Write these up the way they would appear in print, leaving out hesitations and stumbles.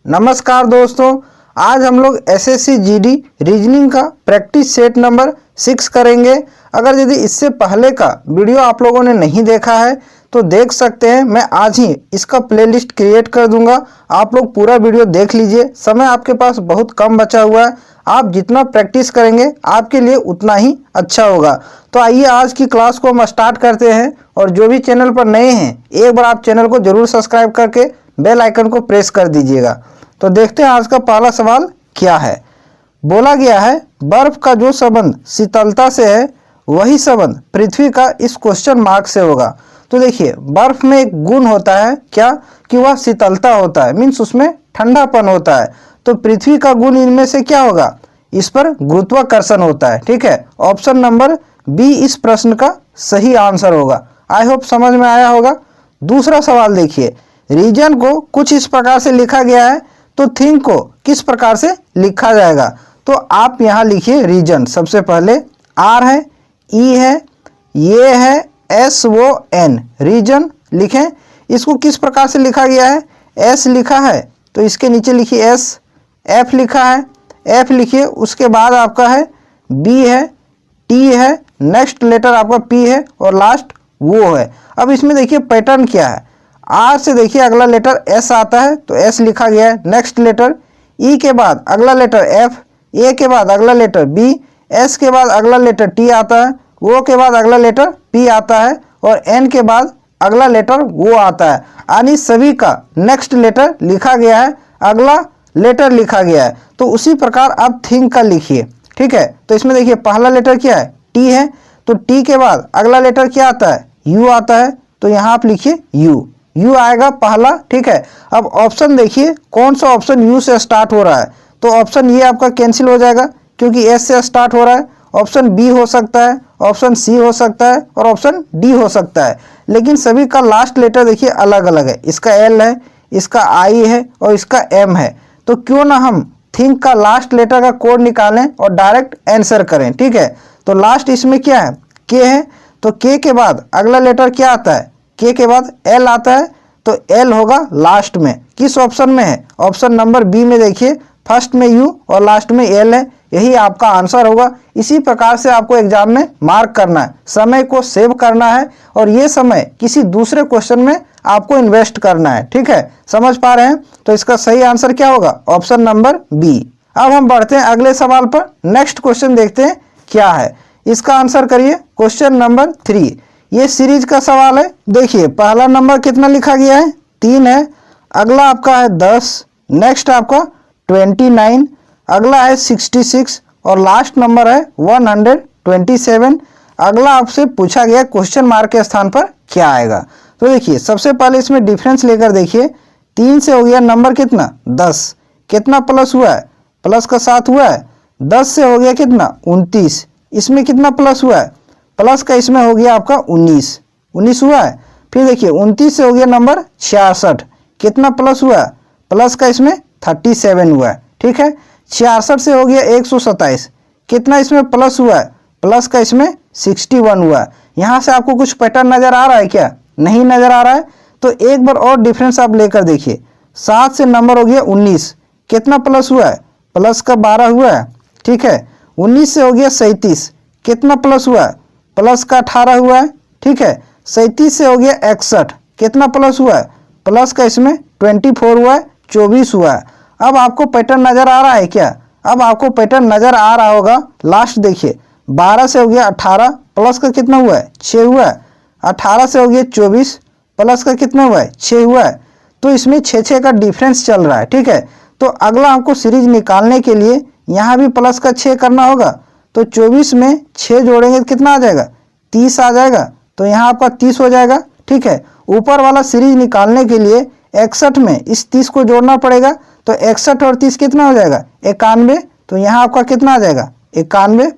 नमस्कार दोस्तों, आज हम लोग एसएससी जीडी रीजनिंग का प्रैक्टिस सेट नंबर 6 करेंगे। अगर यदि इससे पहले का वीडियो आप लोगों ने नहीं देखा है तो देख सकते हैं। मैं आज ही इसका प्लेलिस्ट क्रिएट कर दूंगा, आप लोग पूरा वीडियो देख लीजिए। समय आपके पास बहुत कम बचा हुआ है, आप जितना प्रैक्टिस करेंगे आपके लिए उतना ही अच्छा होगा। तो आइए आज की क्लास को हम स्टार्ट करते हैं। और जो भी चैनल पर नए हैं एक बार आप चैनल को जरूर सब्सक्राइब करके बेल आइकन को प्रेस कर दीजिएगा। तो देखते हैं आज का पहला सवाल क्या है। बोला गया है बर्फ का जो संबंध शीतलता से है वही संबंध पृथ्वी का इस क्वेश्चन मार्क से होगा। तो देखिए बर्फ में एक गुण होता है क्या कि वह शीतलता होता है, मीन्स उसमें ठंडापन होता है। तो पृथ्वी का गुण इनमें से क्या होगा, इस पर गुरुत्वाकर्षण होता है। ठीक है, ऑप्शन नंबर बी इस प्रश्न का सही आंसर होगा। आई होप समझ में आया होगा। दूसरा सवाल देखिए, रीजन को कुछ इस प्रकार से लिखा गया है तो थिंग को किस प्रकार से लिखा जाएगा। तो आप यहाँ लिखिए रीजन, सबसे पहले आर है, ई है, ये है, एस वो एन, रीजन लिखें। इसको किस प्रकार से लिखा गया है, एस लिखा है तो इसके नीचे लिखिए एस, एफ लिखा है एफ लिखिए, उसके बाद आपका है बी है, टी है, नेक्स्ट लेटर आपका पी है और लास्ट वो है। अब इसमें देखिए पैटर्न क्या है, आर से देखिए अगला लेटर एस आता है तो एस लिखा गया है, नेक्स्ट लेटर ई के बाद अगला लेटर एफ, ए के बाद अगला लेटर बी, एस के बाद अगला लेटर टी आता है, ओ के बाद अगला लेटर पी आता है और एन के बाद अगला लेटर वो आता है। यानी सभी का नेक्स्ट लेटर लिखा गया है, अगला लेटर लिखा गया है। तो उसी प्रकार आप थिंक का लिखिए। ठीक है, तो इसमें देखिए पहला लेटर क्या है, टी है, तो टी के बाद अगला लेटर क्या आता है, यू आता है। तो यहाँ आप लिखिए यू, यू आएगा पहला। ठीक है, अब ऑप्शन देखिए कौन सा ऑप्शन यू से स्टार्ट हो रहा है। तो ऑप्शन ये आपका कैंसिल हो जाएगा क्योंकि एस से स्टार्ट हो रहा है। ऑप्शन बी हो सकता है, ऑप्शन सी हो सकता है और ऑप्शन डी हो सकता है। लेकिन सभी का लास्ट लेटर देखिए अलग अलग है, इसका एल है, इसका आई है और इसका एम है। तो क्यों ना हम थिंक का लास्ट लेटर का कोड निकालें और डायरेक्ट आंसर करें। ठीक है, तो लास्ट इसमें क्या है, के है, तो के के बाद अगला लेटर क्या आता है, के के बाद एल आता है तो एल होगा लास्ट में। किस ऑप्शन में है, ऑप्शन नंबर बी में देखिए, फर्स्ट में यू और लास्ट में एल है, यही आपका आंसर होगा। इसी प्रकार से आपको एग्जाम में मार्क करना है, समय को सेव करना है और ये समय किसी दूसरे क्वेश्चन में आपको इन्वेस्ट करना है। ठीक है, समझ पा रहे हैं। तो इसका सही आंसर क्या होगा, ऑप्शन नंबर बी। अब हम बढ़ते हैं अगले सवाल पर। नेक्स्ट क्वेश्चन देखते हैं क्या है, इसका आंसर करिए क्वेश्चन नंबर 3। ये सीरीज का सवाल है। देखिए पहला नंबर कितना लिखा गया है, 3 है, अगला आपका है 10, नेक्स्ट आपका 29, अगला है 66 और लास्ट नंबर है 127। अगला आपसे पूछा गया क्वेश्चन मार्क के स्थान पर क्या आएगा। तो देखिए सबसे पहले इसमें डिफरेंस लेकर देखिए, 3 से हो गया नंबर कितना 10, कितना प्लस हुआ है, प्लस का 7 हुआ है। 10 से हो गया कितना 29, इसमें कितना प्लस हुआ है, प्लस का इसमें हो गया आपका 19 हुआ है। फिर देखिए 29 से हो गया नंबर 66, कितना प्लस हुआ है, प्लस का इसमें 37 हुआ है। ठीक है, 66 से हो गया 127, कितना इसमें प्लस हुआ है, प्लस का इसमें 61 हुआ है। यहाँ से आपको कुछ पैटर्न नजर आ रहा है क्या, नहीं नजर आ रहा है। तो एक बार और डिफरेंस आप लेकर देखिए, 7 से नंबर हो गया 19, कितना प्लस हुआ है, प्लस का 12 हुआ है। ठीक है, 19 से हो गया 37, कितना प्लस हुआ है, प्लस का 18 हुआ है। ठीक है, 37 से हो गया 61, कितना प्लस हुआ है, प्लस का इसमें 24 हुआ है, 24 हुआ है। अब आपको पैटर्न नजर आ रहा है क्या, अब आपको पैटर्न नजर आ रहा होगा। लास्ट देखिए 12 से हो गया 18, प्लस का कितना हुआ है, 6 हुआ है। 18 से हो गया 24, प्लस का कितना हुआ है, 6 हुआ है। तो इसमें 6 का डिफरेंस चल रहा है। ठीक है, तो अगला हमको सीरीज निकालने के लिए यहाँ भी प्लस का 6 करना होगा। तो 24 में 6 जोड़ेंगे तो कितना आ जाएगा, 30 आ जाएगा। तो यहाँ आपका 30 हो जाएगा। ठीक है, ऊपर वाला सीरीज निकालने के लिए 61 में इस 30 को जोड़ना पड़ेगा। तो 61 और 30 कितना हो जाएगा, 91। तो यहाँ आपका कितना आ जाएगा, 91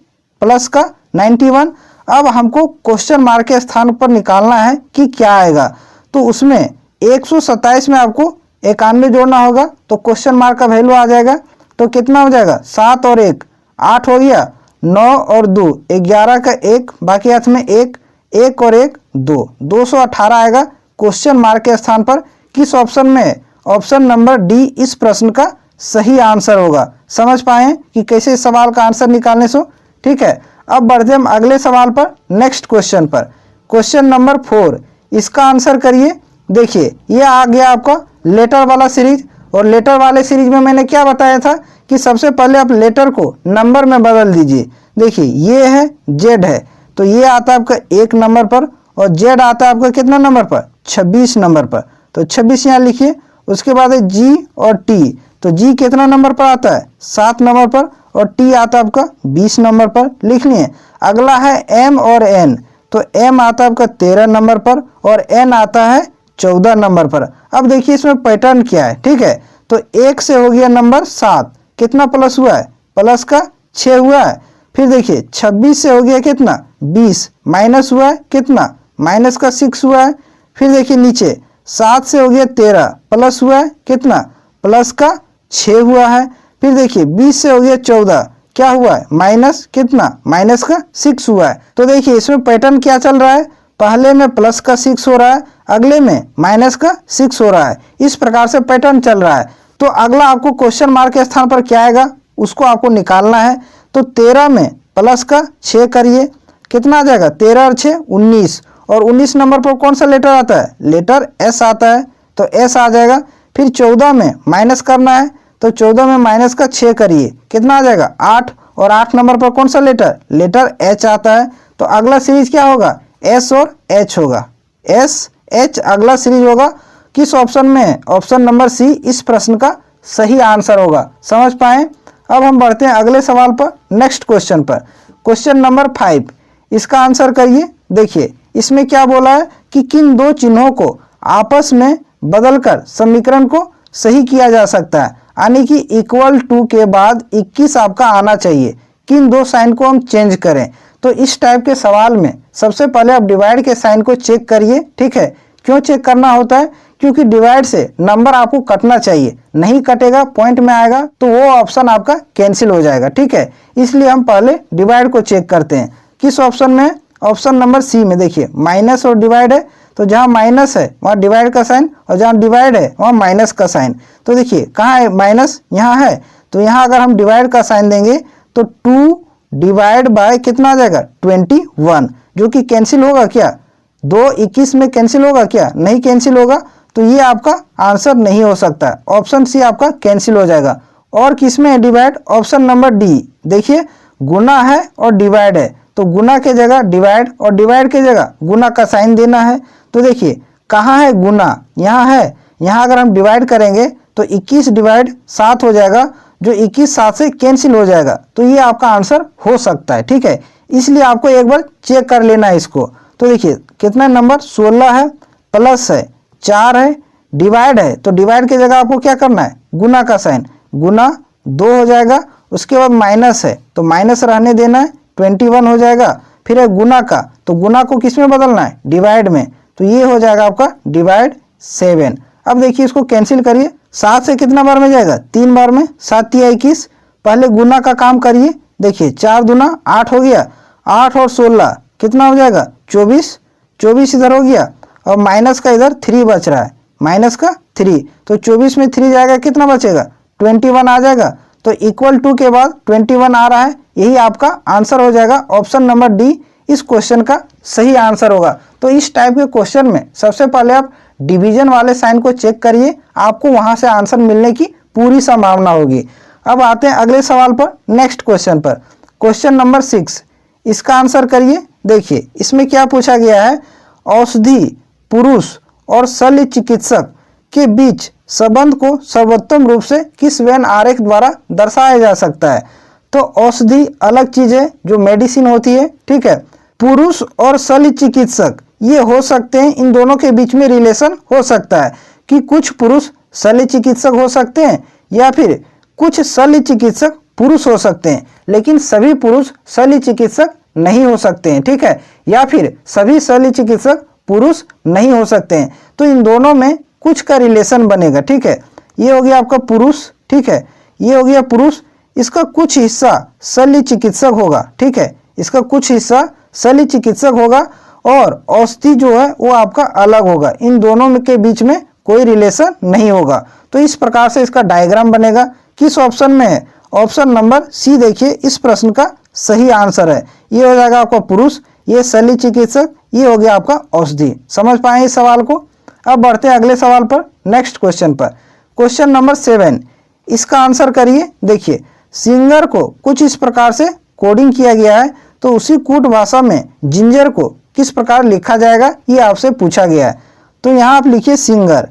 प्लस का 91। अब हमको क्वेश्चन मार्क के स्थान पर निकालना है कि क्या आएगा। तो उसमें 127 में आपको 91 जोड़ना होगा तो क्वेश्चन मार्क का वैल्यू आ जाएगा। तो कितना हो जाएगा, 7 और 1 8 हो गया, 9 और 2 11 का 1, बाकी हाथ में 1 1 और 1 2, 218 आएगा क्वेश्चन मार्क के स्थान पर। किस ऑप्शन में है, ऑप्शन नंबर डी इस प्रश्न का सही आंसर होगा। समझ पाए कि कैसे इस सवाल का आंसर निकालने से? ठीक है, अब बढ़ते हम अगले सवाल पर, नेक्स्ट क्वेश्चन पर। क्वेश्चन नंबर 4, इसका आंसर करिए। देखिए ये आ गया आपका लेटर वाला सीरीज, और लेटर वाले सीरीज में मैंने क्या बताया था कि सबसे पहले आप लेटर को नंबर में बदल दीजिए। देखिए ये है जेड है, तो ये आता है आपका 1 नंबर पर, और जेड आता है आपका कितना नंबर पर? 26 नंबर पर। तो 26 यहाँ लिखिए। उसके बाद है जी और टी, तो जी कितना नंबर पर आता है? 7 नंबर पर, और टी आता है आपका 20 नंबर पर, लिख लिए। अगला है एम और एन, तो एम आता है आपका 13 नंबर पर, और एन आता है 14 नंबर पर। अब देखिए इसमें पैटर्न क्या है, ठीक है। तो 1 से हो गया नंबर 7, कितना प्लस हुआ है? प्लस का 6 हुआ है। फिर देखिए 26 से हो गया कितना? 20, माइनस हुआ है कितना? माइनस का 6 हुआ है। फिर देखिए नीचे 7 से हो गया 13, प्लस हुआ है कितना? प्लस का 6 हुआ है। फिर देखिए 20 से हो गया 14, क्या हुआ है? माइनस कितना? माइनस का 6 हुआ है। तो देखिए इसमें पैटर्न क्या चल रहा है? पहले में प्लस का 6 हो रहा है, अगले में माइनस का 6 हो रहा है। इस प्रकार से पैटर्न चल रहा है। तो अगला आपको क्वेश्चन मार्क के स्थान पर क्या आएगा उसको आपको निकालना है। तो 13 में प्लस का 6 करिए, कितना आ जाएगा? 13 और 6 19, और 19 नंबर पर कौन सा लेटर आता है? लेटर एस आता है, तो एस आ जाएगा। फिर 14 में माइनस करना है, तो 14 में माइनस का 6 करिए, कितना आ जाएगा? 8, और 8 नंबर पर कौन सा लेटर? लेटर एच आता है। तो अगला सीरीज क्या होगा? एस और एच होगा, एस एच अगला सीरीज होगा। किस ऑप्शन में है? ऑप्शन नंबर सी इस प्रश्न का सही आंसर होगा। समझ पाए? अब हम बढ़ते हैं अगले सवाल पर, नेक्स्ट क्वेश्चन पर। क्वेश्चन नंबर 5, इसका आंसर करिए। देखिए इसमें क्या बोला है कि किन दो चिन्हों को आपस में बदलकर समीकरण को सही किया जा सकता है, यानी कि इक्वल टू के बाद 21 आपका आना चाहिए। किन दो साइन को हम चेंज करें? तो इस टाइप के सवाल में सबसे पहले आप डिवाइड के साइन को चेक करिए, ठीक है। क्यों चेक करना होता है? क्योंकि डिवाइड से नंबर आपको कटना चाहिए, नहीं कटेगा पॉइंट में आएगा तो वो ऑप्शन आपका कैंसिल हो जाएगा, ठीक है। इसलिए हम पहले डिवाइड को चेक करते हैं। किस ऑप्शन में? ऑप्शन नंबर सी में। देखिए माइनस और डिवाइड है, तो जहाँ माइनस है वहाँ डिवाइड का साइन, और जहाँ डिवाइड है वहाँ माइनस का साइन। तो देखिए कहाँ है माइनस? यहाँ है। तो यहाँ अगर हम डिवाइड का साइन देंगे तो 2 डिवाइड बाय कितना आ जाएगा? 21, जो कि कैंसिल होगा क्या? 2 21 में कैंसिल होगा क्या? नहीं कैंसिल होगा। तो ये आपका आंसर नहीं हो सकता, ऑप्शन सी आपका कैंसिल हो जाएगा। और किस में है डिवाइड? Option number D. देखिए गुना है और डिवाइड है, तो गुना के जगह डिवाइड और डिवाइड के जगह गुना का साइन देना है। तो देखिए कहाँ है गुना? यहाँ है। यहाँ अगर हम डिवाइड करेंगे तो 21 डिवाइड 7 हो जाएगा, जो 21 7 से कैंसिल हो जाएगा। तो ये आपका आंसर हो सकता है, ठीक है। इसलिए आपको एक बार चेक कर लेना है इसको। तो देखिए कितना नंबर? 16 है, प्लस है 4 है, डिवाइड है, तो डिवाइड की जगह आपको क्या करना है? गुना का साइन, गुना 2 हो जाएगा। उसके बाद माइनस है तो माइनस रहने देना है, 21 हो जाएगा। फिर है गुना का, तो गुना को किस में बदलना है? डिवाइड में। तो ये हो जाएगा आपका डिवाइड 7। अब देखिए इसको कैंसिल करिए। 7 से कितना बार में जाएगा? 3 बार में। 7 या 21। पहले गुना का काम करिए। देखिए 4 दूना 8 हो गया, 8 और 16 कितना हो जाएगा? 24। 24 इधर हो गया, और माइनस का इधर 3 बच रहा है, माइनस का 3। तो 24 में 3 जाएगा, कितना बचेगा? 21 आ जाएगा। तो इक्वल टू के बाद 21 आ रहा है, यही आपका आंसर हो जाएगा। ऑप्शन नंबर डी इस क्वेश्चन का सही आंसर होगा। तो इस टाइप के क्वेश्चन में सबसे पहले आप डिवीजन वाले साइन को चेक करिए, आपको वहां से आंसर मिलने की पूरी संभावना होगी। अब आते हैं अगले सवाल पर, नेक्स्ट क्वेश्चन पर। क्वेश्चन नंबर 6, इसका आंसर करिए। देखिए इसमें क्या पूछा गया है? औषधि पुरुष और शल्य चिकित्सक के बीच संबंध को सर्वोत्तम रूप से किस वेन आरेख द्वारा दर्शाया जा सकता है? तो औषधि अलग चीज है जो मेडिसिन होती है, ठीक है। पुरुष और शल्य चिकित्सक ये हो सकते हैं, इन दोनों के बीच में रिलेशन हो सकता है कि कुछ पुरुष शल्य चिकित्सक हो सकते हैं या फिर कुछ शल्य चिकित्सक पुरुष हो सकते हैं, लेकिन सभी पुरुष शल्य चिकित्सक नहीं हो सकते हैं, ठीक है। या फिर सभी शल्य चिकित्सक पुरुष नहीं हो सकते हैं। तो इन दोनों में कुछ का रिलेशन बनेगा, ठीक है। ये हो गया आपका पुरुष, ठीक है। ये हो गया पुरुष, इसका कुछ हिस्सा शल्य चिकित्सक होगा, ठीक है। इसका कुछ हिस्सा शल्य चिकित्सक होगा और औषधि जो है वो आपका अलग होगा। इन दोनों के बीच में कोई रिलेशन नहीं होगा। तो इस प्रकार से इसका डायग्राम बनेगा। किस ऑप्शन में है? ऑप्शन नंबर सी देखिए इस प्रश्न का सही आंसर है। ये हो जाएगा आपका पुरुष, ये शल्य चिकित्सक, ये हो गया आपका औषधि। समझ पाए इस सवाल को? अब बढ़ते हैं अगले सवाल पर, नेक्स्ट क्वेश्चन पर। क्वेश्चन नंबर 7, इसका आंसर करिए। देखिए सिंगर को कुछ इस प्रकार से कोडिंग किया गया है, तो उसी कूट भाषा में जिंजर को किस प्रकार लिखा जाएगा ये आपसे पूछा गया है। तो यहाँ आप लिखिए सिंगर,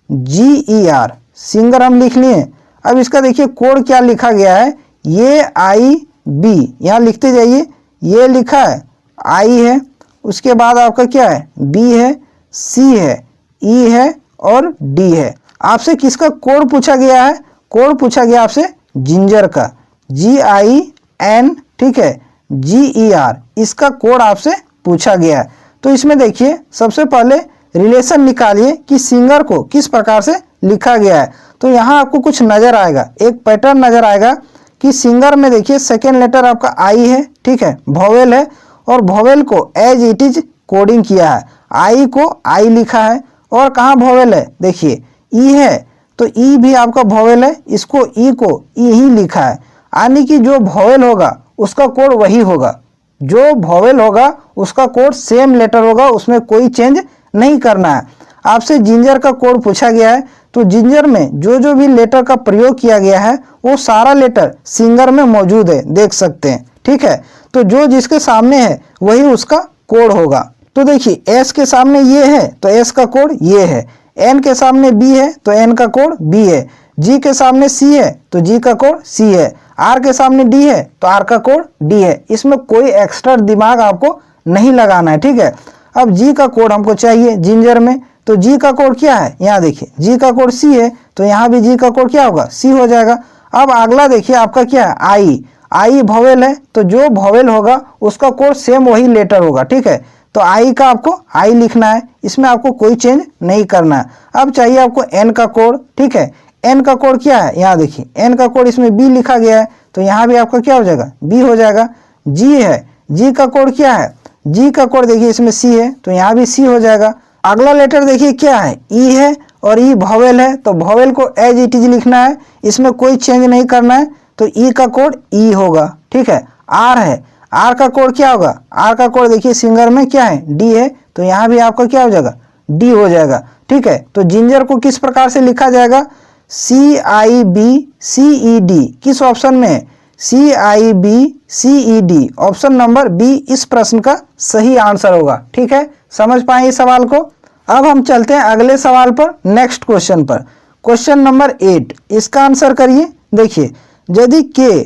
SINGER, सिंगर हम लिख लिए। अब इसका देखिए कोड क्या लिखा गया है, ये IB, यहाँ लिखते जाइए। ये लिखा है I है, उसके बाद आपका क्या है B है, C है, E है और D है। आपसे किसका कोड पूछा गया है? कोड पूछा गया आपसे जिंजर का, GIN, ठीक है, GER, इसका कोड आपसे पूछा गया है। तो इसमें देखिए सबसे पहले रिलेशन निकालिए कि सिंगर को किस प्रकार से लिखा गया है। तो यहाँ आपको कुछ नजर आएगा, एक पैटर्न नजर आएगा कि सिंगर में देखिए सेकेंड लेटर आपका आई है, ठीक है, वोवेल है, और वोवेल को एज इट इज कोडिंग किया है। आई को आई लिखा है, और कहाँ वोवेल है देखिए ई है, तो ई भी आपका वोवेल है, इसको ई को ई ही लिखा है। यानी कि जो वोवेल होगा उसका कोड वही होगा, जो वोवेल होगा उसका कोड सेम लेटर होगा, उसमें कोई चेंज नहीं करना है। आपसे जिंजर का कोड पूछा गया है, तो जिंजर में जो जो भी लेटर का प्रयोग किया गया है वो सारा लेटर सिंगर में मौजूद है, देख सकते हैं, ठीक है। तो जो जिसके सामने है वही उसका कोड होगा। तो देखिए एस के सामने ये है तो एस का कोड ये है, एन के सामने बी है तो एन का कोड बी है, जी के सामने सी है तो जी का कोड सी है, आर के सामने डी है तो आर का कोड डी है। इसमें कोई एक्स्ट्रा दिमाग आपको नहीं लगाना है, ठीक है। अब जी का कोड हमको चाहिए जिंजर में, तो जी का कोड क्या है, यहाँ देखिए जी का कोड सी है, तो यहाँ भी जी का कोड क्या होगा, सी हो जाएगा। अब अगला देखिए आपका क्या है, आई, आई वोवेल है, तो जो वोवेल होगा उसका कोड सेम वही लेटर होगा, ठीक है। तो आई का आपको आई लिखना है, इसमें आपको कोई चेंज नहीं करना है। अब चाहिए आपको एन का कोड, ठीक है। एन का कोड क्या है, यहाँ देखिए एन का कोड इसमें बी लिखा गया है, तो यहाँ भी आपका क्या हो जाएगा, बी हो जाएगा। जी है, जी का कोड क्या है, जी का कोड देखिए इसमें सी है, तो यहाँ भी सी हो जाएगा। अगला लेटर देखिए क्या है, ई है, और ई वोवेल है, तो वोवेल को एज इट इज लिखना है, इसमें कोई चेंज नहीं करना है, तो ई का कोड ई होगा, ठीक है। आर है, आर का कोड क्या होगा, आर का कोड देखिए सिंगर में क्या है, डी है, तो यहाँ भी आपका क्या हो जाएगा, डी हो जाएगा, ठीक है। तो जिंजर को किस प्रकार से लिखा जाएगा, CIBCED, किस ऑप्शन में है, CIBCED, ऑप्शन नंबर बी इस प्रश्न का सही आंसर होगा, ठीक है। समझ पाए इस सवाल को? अब हम चलते हैं अगले सवाल पर, नेक्स्ट क्वेश्चन पर। क्वेश्चन नंबर 8, इसका आंसर करिए। देखिए यदि k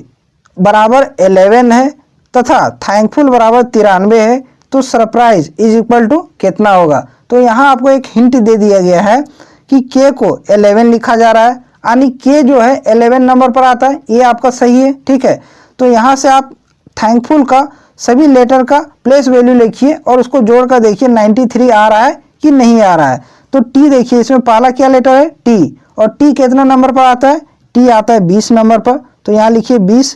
बराबर 11 है तथा थैंकफुल बराबर 93 है तो सरप्राइज इज इक्वल टू कितना होगा। तो यहाँ आपको एक हिंट दे दिया गया है कि k को 11 लिखा जा रहा है, यानी k जो है 11 नंबर पर आता है, ये आपका सही है, ठीक है। तो यहाँ से आप थैंकफुल का सभी लेटर का प्लेस वैल्यू लिखिए और उसको जोड़कर देखिए 93 आ रहा है कि नहीं आ रहा है। तो टी देखिए इसमें पहला क्या लेटर है, टी, और टी कितना नंबर पर आता है, टी आता है 20 नंबर पर, तो यहाँ लिखिए 20।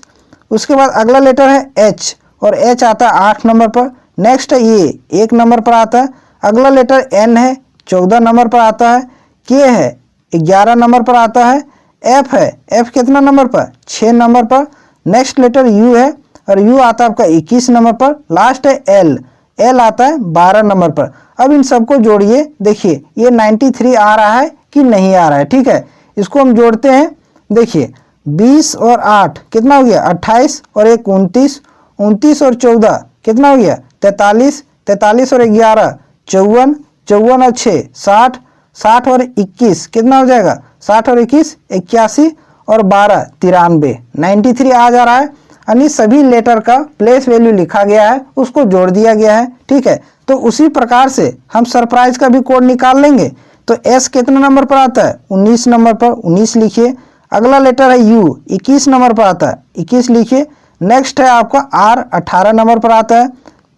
उसके बाद अगला लेटर है एच, और एच आता है 8 नंबर पर। नेक्स्ट है ये 1 नंबर पर आता है। अगला लेटर एन है 14 नंबर पर आता है। के है 11 नंबर पर आता है। एफ है, एफ कितना नंबर पर, 6 नंबर पर। नेक्स्ट लेटर यू है, और यू आता है आपका 21 नंबर पर। लास्ट है एल, एल आता है 12 नंबर पर। अब इन सबको जोड़िए, देखिए ये 93 आ रहा है कि नहीं आ रहा है, ठीक है। इसको हम जोड़ते हैं, देखिए 20 और 8 कितना हो गया, 28, और 1 29, 29 और 14 कितना हो गया, 43, 43 और 11 54, 54 और 6 60, 60 और 21 कितना हो जाएगा, 60 और 21 81, और 12 93, 93 आ जा रहा है। यानी सभी लेटर का प्लेस वैल्यू लिखा गया है, उसको जोड़ दिया गया है, ठीक है। तो उसी प्रकार से हम सरप्राइज का भी कोड निकाल लेंगे। तो एस कितना नंबर पर आता है, 19 नंबर पर, 19 लिखिए। अगला लेटर है यू, 21 नंबर पर आता है, 21 लिखिए। नेक्स्ट है आपका आर, 18 नंबर पर आता है।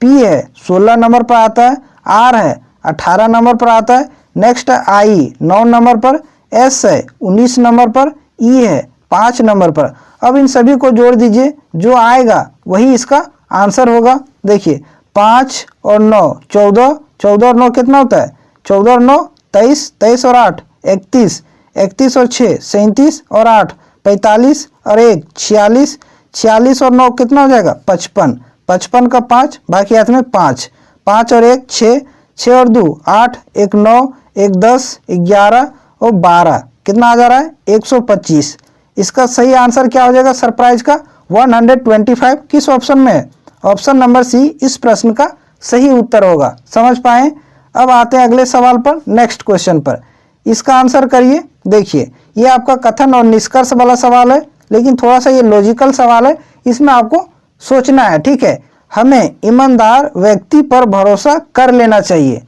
पी है 16 नंबर पर आता है। आर है 18 नंबर पर आता है। नेक्स्ट है आई, 9 नंबर पर। एस है 19 नंबर पर। ई है 5 नंबर पर। अब इन सभी को जोड़ दीजिए, जो आएगा वही इसका आंसर होगा। देखिए 5 और 9 14, 14 और 9 कितना होता है, 14 और 9 23, 23 और 8 31, 31 और 6 37 और 8 45 और 1 46, 46 और 9 कितना हो जाएगा 55, 55 का 5 बाकी हाथ में 5, 5 और 1 6, 6 और 2 8, 1 9, 1 10, 11 और 12 कितना आ जा रहा है 125। इसका सही आंसर क्या हो जाएगा सरप्राइज का 125 किस ऑप्शन में है? ऑप्शन नंबर सी इस प्रश्न का सही उत्तर होगा। समझ पाए? अब आते हैं अगले सवाल पर, नेक्स्ट क्वेश्चन पर। इसका आंसर करिए। देखिए ये आपका कथन और निष्कर्ष वाला सवाल है, लेकिन थोड़ा सा ये लॉजिकल सवाल है, इसमें आपको सोचना है। ठीक है, हमें ईमानदार व्यक्ति पर भरोसा कर लेना चाहिए।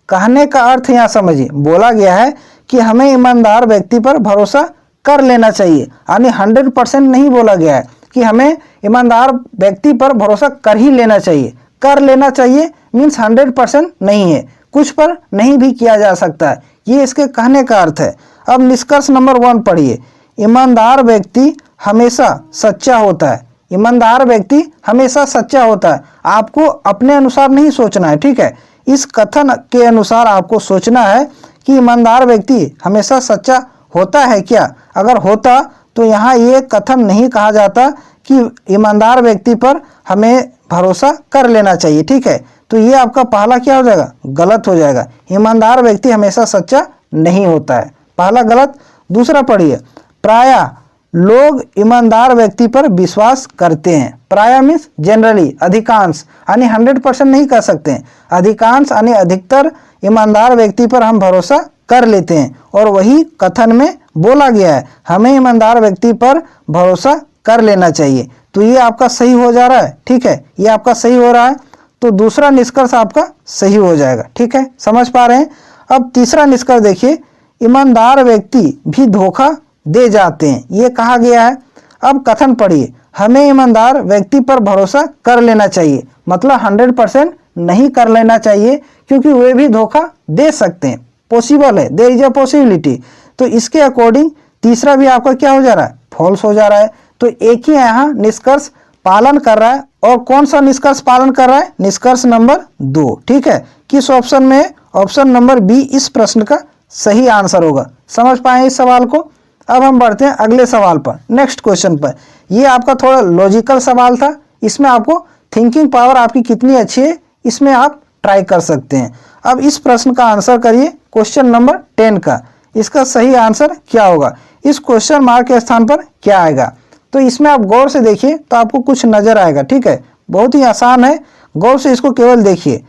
कहने का अर्थ यहाँ समझिए, बोला गया है कि हमें ईमानदार व्यक्ति पर भरोसा कर लेना चाहिए, यानी 100% नहीं बोला गया है कि हमें ईमानदार व्यक्ति पर भरोसा कर ही लेना चाहिए। कर लेना चाहिए मीन्स 100% नहीं है, कुछ पर नहीं भी किया जा सकता है, ये इसके कहने का अर्थ है। अब निष्कर्ष नंबर 1 पढ़िए। ईमानदार व्यक्ति हमेशा सच्चा होता है। ईमानदार व्यक्ति हमेशा सच्चा होता है। आपको अपने अनुसार नहीं सोचना है। ठीक है, इस कथन के अनुसार आपको सोचना है कि ईमानदार व्यक्ति हमेशा सच्चा होता है क्या। अगर होता तो यहाँ ये कथन नहीं कहा जाता कि ईमानदार व्यक्ति पर हमें भरोसा कर लेना चाहिए। ठीक है, तो ये आपका पहला क्या हो जाएगा, गलत हो जाएगा। ईमानदार व्यक्ति हमेशा सच्चा नहीं होता है, पहला गलत। दूसरा पढ़िए, प्रायः लोग ईमानदार व्यक्ति पर विश्वास करते हैं। प्रायः मीन्स जनरली, अधिकांश, यानी 100% नहीं कह सकते हैं। अधिकांश यानी अधिकतर ईमानदार व्यक्ति पर हम भरोसा कर लेते हैं, और वही कथन में बोला गया है हमें ईमानदार व्यक्ति पर भरोसा कर लेना चाहिए। तो ये आपका सही हो जा रहा है। ठीक है, ये आपका सही हो रहा है, तो दूसरा निष्कर्ष आपका सही हो जाएगा। ठीक है, समझ पा रहे हैं? अब तीसरा निष्कर्ष देखिए, ईमानदार व्यक्ति भी धोखा दे जाते हैं, ये कहा गया है। अब कथन पढ़िए, हमें ईमानदार व्यक्ति पर भरोसा कर लेना चाहिए, मतलब 100% नहीं कर लेना चाहिए, क्योंकि वे भी धोखा दे सकते हैं, पॉसिबल है, देयर इज अ पॉसिबिलिटी। तो इसके अकॉर्डिंग तीसरा भी आपका क्या हो जा रहा है, फॉल्स हो जा रहा है। तो एक ही यहाँ निष्कर्ष पालन कर रहा है, और कौन सा निष्कर्ष पालन कर रहा है, निष्कर्ष नंबर 2। ठीक है, किस ऑप्शन में? ऑप्शन नंबर बी इस प्रश्न का सही आंसर होगा। समझ पाए इस सवाल को? अब हम बढ़ते हैं अगले सवाल पर, नेक्स्ट क्वेश्चन पर। ये आपका थोड़ा लॉजिकल सवाल था, इसमें आपको थिंकिंग पावर आपकी कितनी अच्छी है इसमें आप ट्राई कर सकते हैं। अब इस प्रश्न का आंसर करिए, क्वेश्चन नंबर 10 का। इसका सही आंसर क्या होगा? इस क्वेश्चन मार्क के स्थान पर क्या आएगा? तो इसमें आप गौर से देखिए तो आपको कुछ नजर आएगा। ठीक है, बहुत ही आसान है, गौर से इसको केवल देखिए।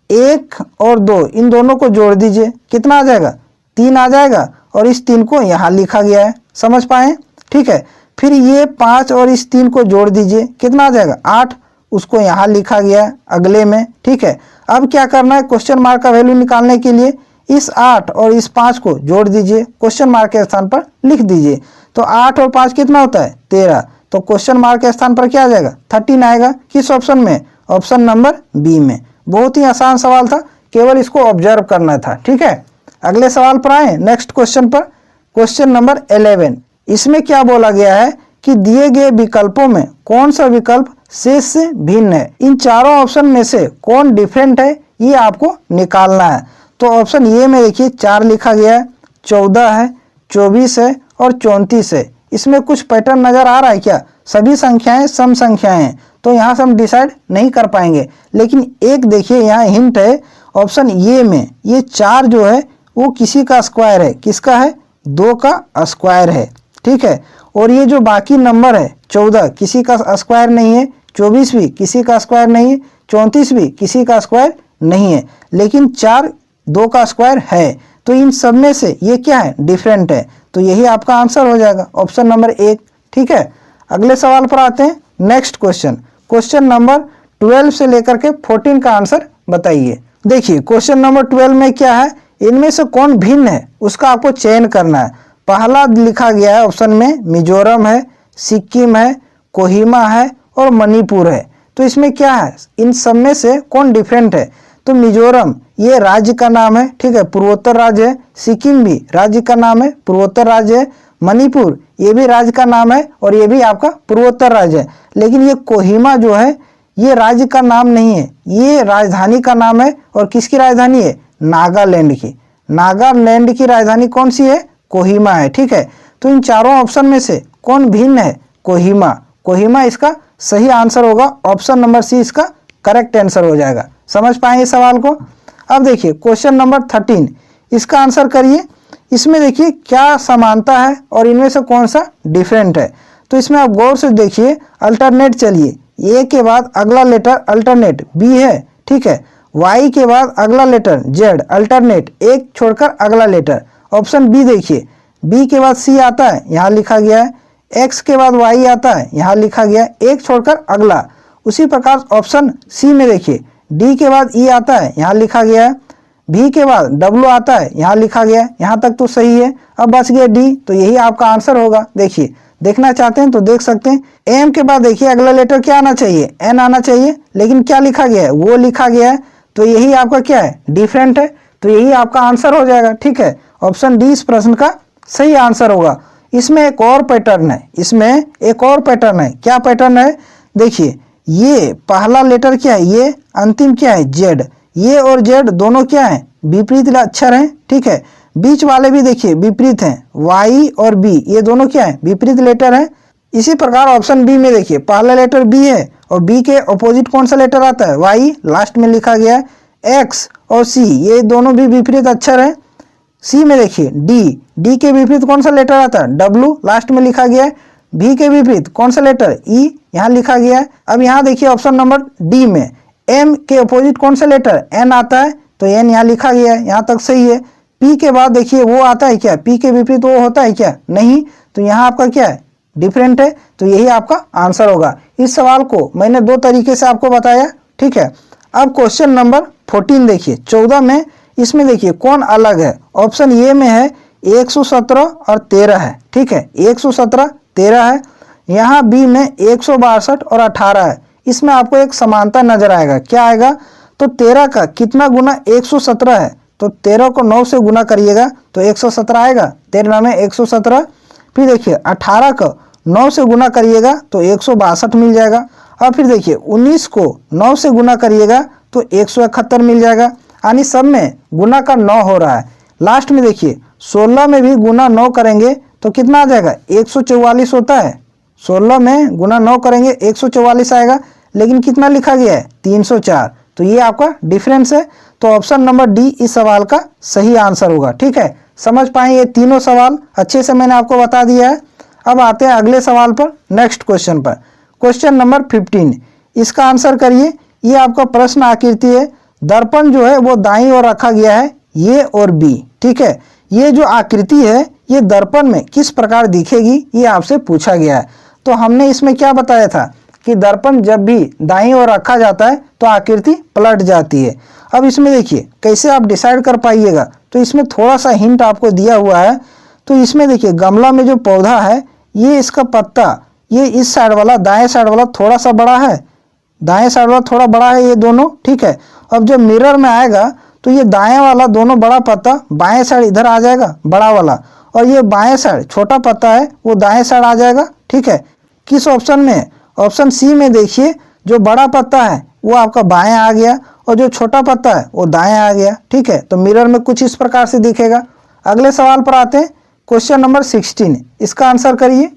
1 और 2 इन दोनों को जोड़ दीजिए, कितना आ जाएगा? 3 आ जाएगा, और इस 3 को यहाँ लिखा गया है। समझ पाए? ठीक है, फिर ये 5 और इस 3 को जोड़ दीजिए, कितना आ जाएगा? 8, उसको यहाँ लिखा गया है अगले में। ठीक है, अब क्या करना है, क्वेश्चन मार्क का वैल्यू निकालने के लिए इस 8 और इस 5 को जोड़ दीजिए, क्वेश्चन मार्क के स्थान पर लिख दीजिए। तो 8 और 5 कितना होता है? 13। तो क्वेश्चन मार्क के स्थान पर क्या आ जाएगा? 13 आएगा। किस ऑप्शन में? ऑप्शन नंबर बी में। बहुत ही आसान सवाल था, केवल इसको ऑब्जर्व करना था। ठीक है, अगले सवाल पर आए, नेक्स्ट क्वेश्चन पर। क्वेश्चन नंबर 11, इसमें क्या बोला गया है कि दिए गए विकल्पों में कौन सा विकल्प शेष से भिन्न है? इन चारों ऑप्शन में से कौन डिफरेंट है, ये आपको निकालना है। तो ऑप्शन ए में देखिए 4 लिखा गया है, 14 है, 24 है और 34 है। इसमें कुछ पैटर्न नजर आ रहा है क्या? सभी संख्याएं सम संख्याएं हैं, तो यहाँ से हम डिसाइड नहीं कर पाएंगे। लेकिन एक देखिए यहाँ हिंट है, ऑप्शन ए में ये 4 जो है वो किसी का स्क्वायर है। किसका है? 2 का स्क्वायर है। ठीक है, और ये जो बाकी नंबर है 14 किसी का स्क्वायर नहीं है, 24 भी किसी का स्क्वायर नहीं है, 34 भी किसी का स्क्वायर नहीं है, लेकिन 4 2 का स्क्वायर है। तो इन सब में से ये क्या है? डिफरेंट है। तो यही आपका आंसर हो जाएगा, ऑप्शन नंबर 1। ठीक है, अगले सवाल पर आते हैं, नेक्स्ट क्वेश्चन। क्वेश्चन नंबर 12 से लेकर के 14 का आंसर बताइए। देखिए क्वेश्चन नंबर 12 में क्या है, इनमें से कौन भिन्न है उसका आपको चयन करना है। पहला लिखा गया है ऑप्शन में मिजोरम है, सिक्किम है, कोहिमा है और मणिपुर है। तो इसमें क्या है, इन सब में से कौन डिफरेंट है? तो मिजोरम ये राज्य का नाम है, ठीक है, पूर्वोत्तर राज्य है। सिक्किम भी राज्य का नाम है, पूर्वोत्तर राज्य है। मणिपुर ये भी राज्य का नाम है और ये भी आपका पूर्वोत्तर राज्य है। लेकिन ये कोहिमा जो है ये राज्य का नाम नहीं है, ये राजधानी का नाम है। और किसकी राजधानी है? नागालैंड की। नागालैंड की राजधानी कौन सी है? कोहिमा है। ठीक है, तो इन चारों ऑप्शन में से कौन भिन्न है? कोहिमा। कोहिमा इसका सही आंसर होगा। ऑप्शन नंबर सी इसका करेक्ट आंसर हो जाएगा। समझ पाएंगे सवाल को? अब देखिए क्वेश्चन नंबर 13, इसका आंसर करिए। इसमें देखिए क्या समानता है और इनमें से कौन सा डिफरेंट है। तो इसमें आप गौर से देखिए, अल्टरनेट चलिए, ए के बाद अगला लेटर अल्टरनेट बी है। ठीक है, वाई के बाद अगला लेटर जेड अल्टरनेट, एक छोड़कर अगला लेटर। ऑप्शन बी देखिए, बी के बाद सी आता है, यहाँ लिखा गया है। एक्स के बाद वाई आता है, यहाँ लिखा गया है, एक छोड़कर अगला। उसी प्रकार ऑप्शन सी में देखिए, डी के बाद ई आता है, यहाँ लिखा गया है। भी के बाद डब्ल्यू आता है, यहाँ लिखा गया है। यहाँ तक तो सही है। अब बच गया डी, तो यही आपका आंसर होगा। देखिए, देखना चाहते हैं तो देख सकते हैं। एम के बाद देखिए अगला लेटर क्या आना चाहिए? एन आना चाहिए, लेकिन क्या लिखा गया है? वो लिखा गया है। तो यही आपका क्या है? डिफरेंट है। तो यही आपका आंसर हो जाएगा। ठीक है, ऑप्शन डी इस प्रश्न का सही आंसर होगा। इसमें एक और पैटर्न है, इसमें एक और पैटर्न है। क्या पैटर्न है? देखिए, ये पहला लेटर क्या है? ये अंतिम क्या है? जेड। ये और जेड दोनों क्या है? विपरीत अक्षर हैं। ठीक है, बीच वाले भी देखिए विपरीत हैं। वाई और बी ये दोनों क्या है? विपरीत लेटर हैं। इसी प्रकार ऑप्शन बी में देखिए, पहला लेटर बी है और बी के अपोजिट कौन सा लेटर आता है? वाई, लास्ट में लिखा गया है। एक्स और सी ये दोनों भी विपरीत अक्षर हैं। सी में देखिए डी के विपरीत कौन सा लेटर आता है? डब्ल्यू, लास्ट में लिखा गया है। भी के विपरीत कौन सा लेटर? ई, यहाँ लिखा गया है। अब यहाँ देखिए ऑप्शन नंबर डी में एम के अपोजिट कौन सा लेटर? एन आता है, तो एन यहाँ लिखा गया है। यहाँ तक सही है। पी के बाद देखिए वो आता है क्या? पी के विपरीत वो होता है क्या? नहीं। तो यहाँ आपका क्या है? डिफरेंट है। तो यही आपका आंसर होगा। इस सवाल को मैंने दो तरीके से आपको बताया। ठीक है, अब क्वेश्चन नंबर 14 देखिए, 14 में इसमें देखिए कौन अलग है। ऑप्शन ए में है 117 और 13 है। ठीक है, 117 13 है। यहाँ बी में 162 और 18 है। इसमें आपको एक समानता नजर आएगा। क्या आएगा? तो 13 का कितना गुना 117 है? तो 13 को 9 से गुना करिएगा तो 117 आएगा। 13 में 117। फिर देखिए 18 को 9 से गुना करिएगा तो 162 मिल जाएगा। अब फिर देखिए 19 को 9 से गुना करिएगा तो 171 मिल जाएगा। यानी सब में गुना का 9 हो रहा है। लास्ट में देखिए 16 में भी गुना 9 करेंगे तो कितना आ जाएगा? 144 होता है। 16 में गुना 9 करेंगे 144 आएगा, लेकिन कितना लिखा गया है? 304। तो ये आपका डिफरेंस है। तो ऑप्शन नंबर डी इस सवाल का सही आंसर होगा। ठीक है, समझ पाए ये तीनों सवाल अच्छे से मैंने आपको बता दिया है। अब आते हैं अगले सवाल पर, नेक्स्ट क्वेश्चन पर। क्वेश्चन नंबर 15, इसका आंसर करिए। ये आपका प्रश्न आकृति है। दर्पण जो है वो दाईं ओर रखा गया है, ये और बी। ठीक है, ये जो आकृति है ये दर्पण में किस प्रकार दिखेगी ये आपसे पूछा गया है। तो हमने इसमें क्या बताया था कि दर्पण जब भी दाईं ओर रखा जाता है तो आकृति पलट जाती है। अब इसमें देखिए कैसे आप डिसाइड कर पाइएगा। तो इसमें थोड़ा सा हिंट आपको दिया हुआ है। तो इसमें देखिए गमला में जो पौधा है ये इसका पत्ता, ये इस साइड वाला दाएं साइड वाला थोड़ा सा बड़ा है, दाएं साइड वाला थोड़ा बड़ा है, ये दोनों। ठीक है, अब जब मिरर में आएगा तो ये दाएं वाला दोनों बड़ा पत्ता बाएं साइड इधर आ जाएगा, बड़ा वाला, और ये बाएं साइड छोटा पत्ता है वो दाएं साइड आ जाएगा। ठीक है, किस ऑप्शन में? ऑप्शन सी में देखिए, जो बड़ा पत्ता है वो आपका बाएं आ गया और जो छोटा पत्ता है वो दाएं आ गया। ठीक है, तो मिरर में कुछ इस प्रकार से दिखेगा। अगले सवाल पर आते हैं, क्वेश्चन नंबर 16, इसका आंसर करिए।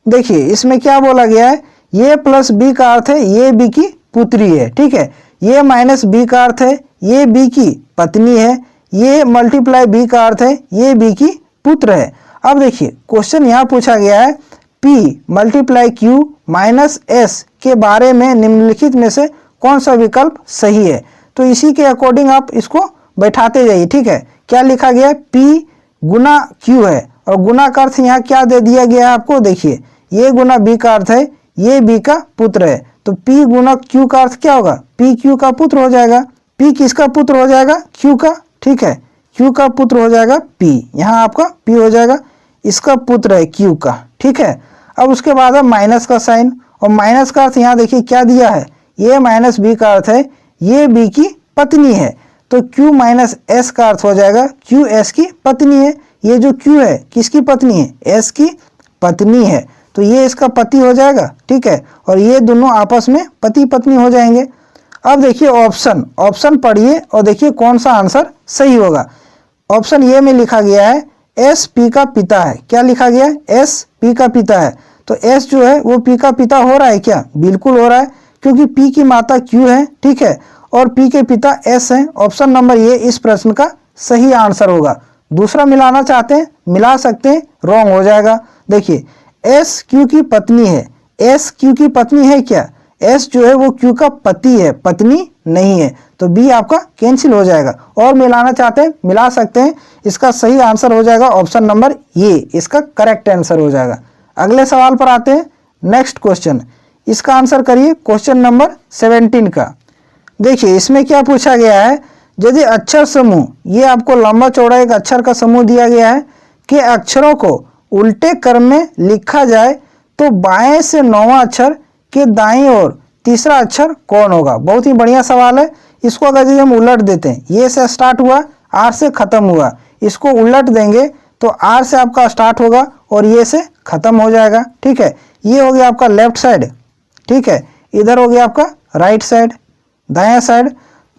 देखिए इसमें क्या बोला गया है? ये प्लस बी का अर्थ है ये बी की पुत्री है। ठीक है, ये माइनस बी का अर्थ है ये बी की पत्नी है। ये मल्टीप्लाई बी का अर्थ है ये बी की पुत्र है। अब देखिए क्वेश्चन यहाँ पूछा गया है P multiply Q minus S के बारे में निम्नलिखित में से कौन सा विकल्प सही है? तो इसी के अकॉर्डिंग आप इसको बैठाते जाइए। ठीक है, क्या लिखा गया है? P गुना Q है और गुना का अर्थ यहाँ क्या दे दिया गया है आपको? देखिए ये गुना B का अर्थ है ये B का पुत्र है। तो P गुना Q का अर्थ क्या होगा? P Q का पुत्र हो जाएगा। P किसका पुत्र हो जाएगा? Q का। ठीक है, Q का पुत्र हो जाएगा P, यहाँ आपका P हो जाएगा, इसका पुत्र है Q का। ठीक है, अब उसके बाद है माइनस का साइन, और माइनस का अर्थ यहाँ देखिए क्या दिया है? ये माइनस बी का अर्थ है ये बी की पत्नी है। तो Q माइनस S का अर्थ हो जाएगा Q S की पत्नी है। ये जो Q है किसकी पत्नी है? S की पत्नी है। तो ये इसका पति हो जाएगा। ठीक है, और ये दोनों आपस में पति पत्नी हो जाएंगे। अब देखिए ऑप्शन पढ़िए और देखिए कौन सा आंसर सही होगा। ऑप्शन ए में लिखा गया है एस पी का पिता है। क्या लिखा गया है? एस पी का पिता है। तो एस जो है वो पी का पिता हो रहा है क्या? बिल्कुल हो रहा है, क्योंकि पी की माता क्यू है, ठीक है, और पी के पिता एस हैं। ऑप्शन नंबर ए इस प्रश्न का सही आंसर होगा। दूसरा मिलाना चाहते हैं, मिला सकते हैं, रॉन्ग हो जाएगा। देखिए एस क्यू की पत्नी है। एस क्यू की पत्नी है क्या? एस जो है वो क्यू का पति है, पत्नी नहीं है। तो बी आपका कैंसिल हो जाएगा। और मिलाना चाहते हैं, मिला सकते हैं। इसका सही आंसर हो जाएगा ऑप्शन नंबर ए, इसका करेक्ट आंसर हो जाएगा। अगले सवाल पर आते हैं। नेक्स्ट क्वेश्चन, इसका आंसर करिए क्वेश्चन नंबर 17 का। देखिए इसमें क्या पूछा गया है, यदि अक्षर समूह, ये आपको लंबा चौड़ा एक अक्षर का समूह दिया गया है कि अक्षरों को उल्टे क्रम में लिखा जाए तो बाएं से 9वां अक्षर के दाईं ओर तीसरा अक्षर कौन होगा? बहुत ही बढ़िया सवाल है। इसको अगर यदि हम उलट देते हैं, ये से स्टार्ट हुआ, आर से खत्म हुआ, इसको उलट देंगे तो आर से आपका स्टार्ट होगा और ये से खत्म हो जाएगा, ठीक है। ये हो गया आपका लेफ्ट साइड, ठीक है, इधर हो गया आपका राइट साइड, दायां साइड।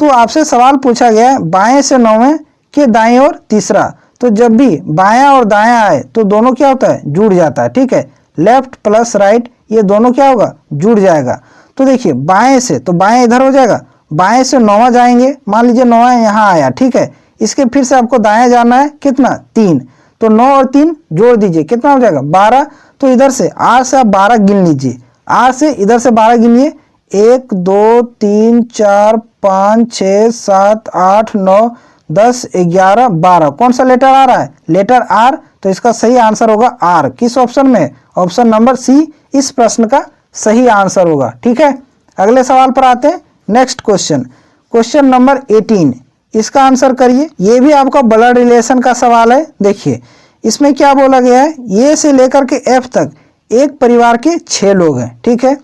तो आपसे सवाल पूछा गया है बाएं से 9वें के दाएं ओर तीसरा, तो जब भी बायां और दायां आए तो दोनों क्या होता है? जुड़ जाता है, ठीक है। लेफ्ट प्लस राइट, ये दोनों क्या होगा? जुड़ जाएगा। तो देखिए बाएं से, तो बाएं इधर हो जाएगा, बाएं से 9वां जाएंगे, मान लीजिए 9वां यहाँ आया, ठीक है। इसके फिर से आपको दायां जाना है, कितना? 3, तो 9 और 3 जोड़ दीजिए, कितना हो जाएगा? 12। तो इधर से आर से आप 12 गिन लीजिए, आर से इधर से 12 गिनिए, 1 2 3 4 5 6 7 8 9 10 11 12। कौन सा लेटर आ रहा है? Letter R. तो इसका सही आंसर होगा आर। किस ऑप्शन में? ऑप्शन नंबर सी इस प्रश्न का सही आंसर होगा, ठीक है। अगले सवाल पर आते हैं। नेक्स्ट क्वेश्चन, क्वेश्चन नंबर 18, इसका आंसर करिए। ये भी आपका ब्लड रिलेशन का सवाल है। देखिए इसमें क्या बोला गया है, ए से लेकर के एफ तक एक परिवार के 6 लोग हैं, ठीक है।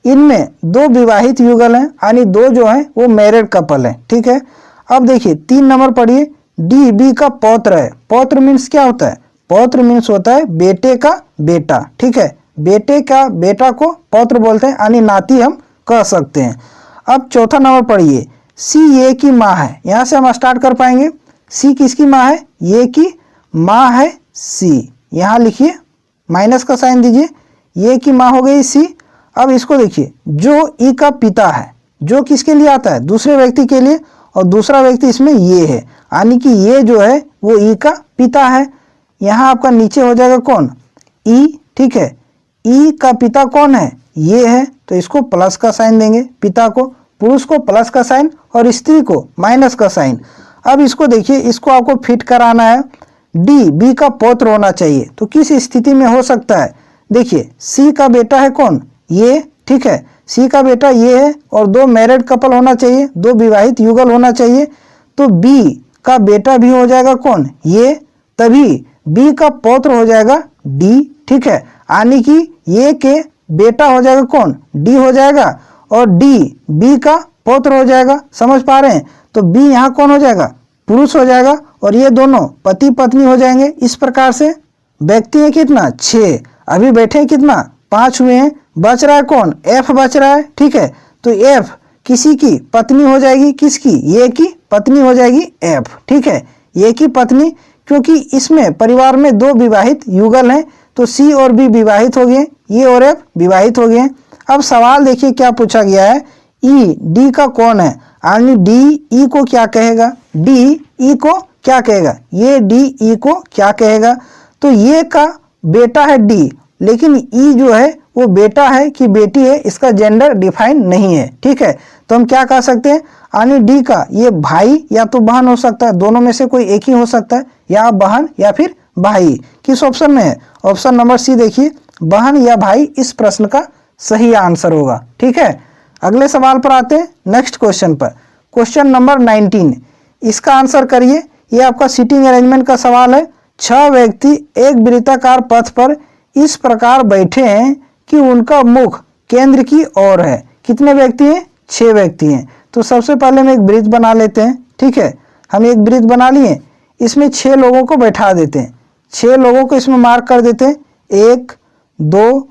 इनमें 2 विवाहित युगल हैं, यानी 2 जो हैं वो मैरिड कपल हैं, ठीक है। अब देखिए 3 नंबर पढ़िए, डी बी का पौत्र है। पौत्र मीन्स क्या होता है? पौत्र मीन्स होता है बेटे का बेटा, ठीक है। बेटे का बेटा को पौत्र बोलते हैं, यानी नाती हम कह सकते हैं। अब चौथा नंबर पढ़िए, सी ये की माँ है। यहाँ से हम स्टार्ट कर पाएंगे। सी किसकी माँ है? ये की माँ है सी। यहाँ लिखिए, माइनस का साइन दीजिए, ये की माँ हो गई सी। अब इसको देखिए, जो ई का पिता है, जो किसके लिए आता है? दूसरे व्यक्ति के लिए, और दूसरा व्यक्ति इसमें ये है, यानी कि ये जो है वो ई का पिता है। यहाँ आपका नीचे हो जाएगा कौन? ई, ठीक है। ई का पिता कौन है? ये है, तो इसको प्लस का साइन देंगे, पिता को, पुरुष को प्लस का साइन और स्त्री को माइनस का साइन। अब इसको देखिए, इसको आपको फिट कराना है, डी बी का पौत्र होना चाहिए। तो किस स्थिति में हो सकता है? देखिए सी का बेटा है कौन? ये, ठीक है, सी का बेटा ये है, और 2 मैरिड कपल होना चाहिए, 2 विवाहित युगल होना चाहिए। तो बी का बेटा भी हो जाएगा कौन? ये, तभी बी का पौत्र हो जाएगा डी, ठीक है। यानी कि ये के बेटा हो जाएगा कौन? डी हो जाएगा, और डी बी का पौत्र हो जाएगा। समझ पा रहे हैं? तो बी यहाँ कौन हो जाएगा? पुरुष हो जाएगा, और ये दोनों पति पत्नी हो जाएंगे। इस प्रकार से व्यक्ति है कितना? 6। अभी बैठे हैं कितना? 5 हुए हैं। बच रहा है कौन? एफ बच रहा है, ठीक है। तो एफ किसी की पत्नी हो जाएगी, किसकी? ये की पत्नी हो जाएगी एफ, ठीक है, ये की पत्नी, क्योंकि इसमें परिवार में 2 विवाहित युगल हैं, तो सी और बी विवाहित हो गए, ये और एफ विवाहित हो गए। अब सवाल देखिए क्या पूछा गया है, ई डी का कौन है? यानी डी ई को क्या कहेगा? डी ई को क्या कहेगा? ये डी ई को क्या कहेगा? तो ये का बेटा है डी, लेकिन ई जो है वो बेटा है कि बेटी है, इसका जेंडर डिफाइन नहीं है, ठीक है। तो हम क्या कह सकते हैं, यानी डी का ये भाई या तो बहन हो सकता है, दोनों में से कोई एक ही हो सकता है, या बहन या फिर भाई। किस ऑप्शन में है? ऑप्शन नंबर सी देखिए, बहन या भाई इस प्रश्न का सही आंसर होगा, ठीक है। अगले सवाल पर आते हैं, नेक्स्ट क्वेश्चन पर। क्वेश्चन नंबर 19, इसका आंसर करिए। ये आपका सीटिंग अरेंजमेंट का सवाल है। 6 व्यक्ति एक वृत्ताकार पथ पर इस प्रकार बैठे हैं कि उनका मुख केंद्र की ओर है। कितने व्यक्ति हैं? 6 व्यक्ति हैं। तो सबसे पहले हम एक वृत्त बना लेते हैं, ठीक है। हम एक वृत्त बना लिए, इसमें 6 लोगों को बैठा देते हैं, 6 लोगों को इसमें मार्क कर देते हैं, 1 2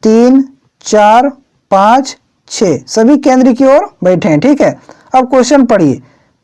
3 4 5 6, सभी केंद्र की ओर बैठे हैं, ठीक है। अब क्वेश्चन पढ़िए,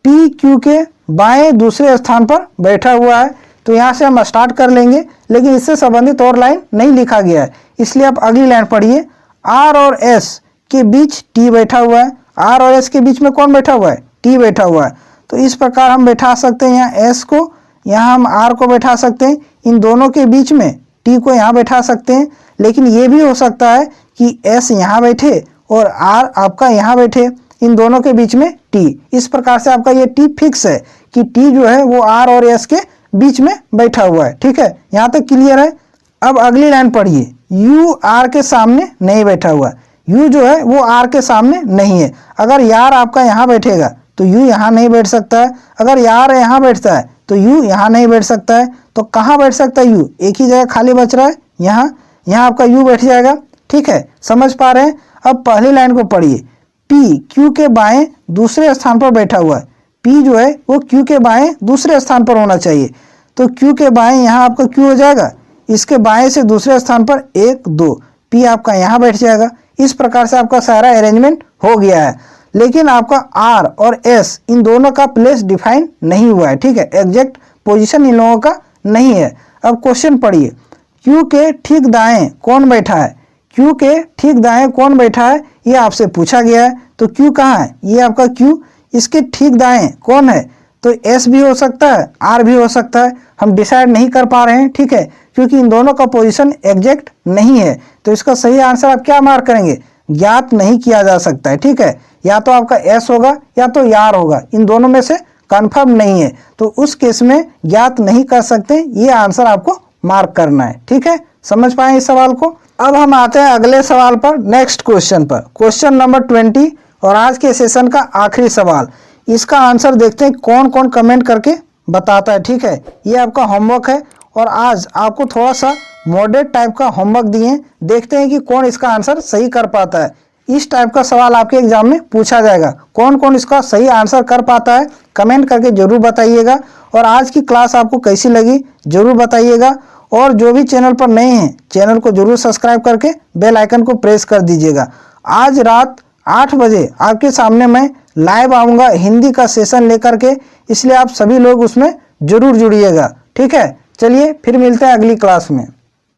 पी क्यू के बाएं दूसरे स्थान पर बैठा हुआ है। तो यहाँ से हम स्टार्ट कर लेंगे, लेकिन इससे संबंधित और लाइन नहीं लिखा गया है, इसलिए आप अगली लाइन पढ़िए। आर और एस के बीच टी बैठा हुआ है। आर और एस के बीच में कौन बैठा हुआ है? टी बैठा हुआ है। तो इस प्रकार हम बैठा सकते हैं यहाँ एस को, यहाँ हम आर को बैठा सकते हैं, इन दोनों के बीच में टी को यहाँ बैठा सकते हैं। लेकिन ये भी हो सकता है कि एस यहाँ बैठे और आर आपका यहाँ बैठे, इन दोनों के बीच में टी। इस प्रकार से आपका ये टी फिक्स है कि टी जो है वो आर और एस के बीच में बैठा हुआ है। ठीक है, यहाँ तक क्लियर है। अब अगली लाइन पढ़िए। यू आर के सामने नहीं बैठा हुआ। यू जो है वो आर के सामने नहीं है। अगर यार आपका यहाँ बैठेगा तो यू यहाँ नहीं बैठ सकता है। अगर यार यहाँ बैठता है तो यू यहाँ नहीं बैठ सकता है। तो कहाँ बैठ सकता है यू? एक ही जगह खाली बच रहा है, यहाँ। यहाँ आपका यू बैठ जाएगा। ठीक है, समझ पा रहे हैं? अब पहली लाइन को पढ़िए। पी क्यू के बाएं दूसरे स्थान पर बैठा हुआ है। पी जो है वो क्यू के बाएं दूसरे स्थान पर होना चाहिए। तो क्यू के बाएं यहाँ आपका क्यू हो जाएगा, इसके बाएं से दूसरे स्थान पर 1 2, पी आपका यहाँ बैठ जाएगा। इस प्रकार से आपका सारा अरेंजमेंट हो गया है। लेकिन आपका आर और एस इन दोनों का प्लेस डिफाइन नहीं हुआ है। ठीक है, एग्जैक्ट पोजीशन इन लोगों का नहीं है। अब क्वेश्चन पढ़िए। क्यू के ठीक दाएं कौन बैठा है? क्यू के ठीक दाएं कौन बैठा है ये आपसे पूछा गया है। तो क्यू कहाँ है? ये आपका क्यू। इसके ठीक दाएं कौन है? तो एस भी हो सकता है, आर भी हो सकता है। हम डिसाइड नहीं कर पा रहे हैं। ठीक है, क्योंकि इन दोनों का पोजीशन एग्जैक्ट नहीं है। तो इसका सही आंसर आप क्या मार्क करेंगे? ज्ञात नहीं किया जा सकता है। ठीक है, या तो आपका एस होगा या तो यार होगा, इन दोनों में से कंफर्म नहीं है। तो उस केस में ज्ञात नहीं कर सकते, ये आंसर आपको मार्क करना है। ठीक है, समझ पाए इस सवाल को? अब हम आते हैं अगले सवाल पर, नेक्स्ट क्वेश्चन पर, क्वेश्चन नंबर 20 और आज के सेशन का आखिरी सवाल। इसका आंसर देखते हैं कौन कौन कमेंट करके बताता है। ठीक है, ये आपका होमवर्क है और आज आपको थोड़ा सा मॉडरेट टाइप का होमवर्क दिए। देखते हैं कि कौन इसका आंसर सही कर पाता है। इस टाइप का सवाल आपके एग्जाम में पूछा जाएगा। कौन कौन इसका सही आंसर कर पाता है कमेंट करके जरूर बताइएगा। और आज की क्लास आपको कैसी लगी जरूर बताइएगा। और जो भी चैनल पर नए हैं चैनल को जरूर सब्सक्राइब करके बेल आइकन को प्रेस कर दीजिएगा। आज रात 8 बजे आपके सामने मैं लाइव आऊँगा हिंदी का सेशन लेकर के, इसलिए आप सभी लोग उसमें जरूर जुड़िएगा। ठीक है, चलिए फिर मिलते हैं अगली क्लास में।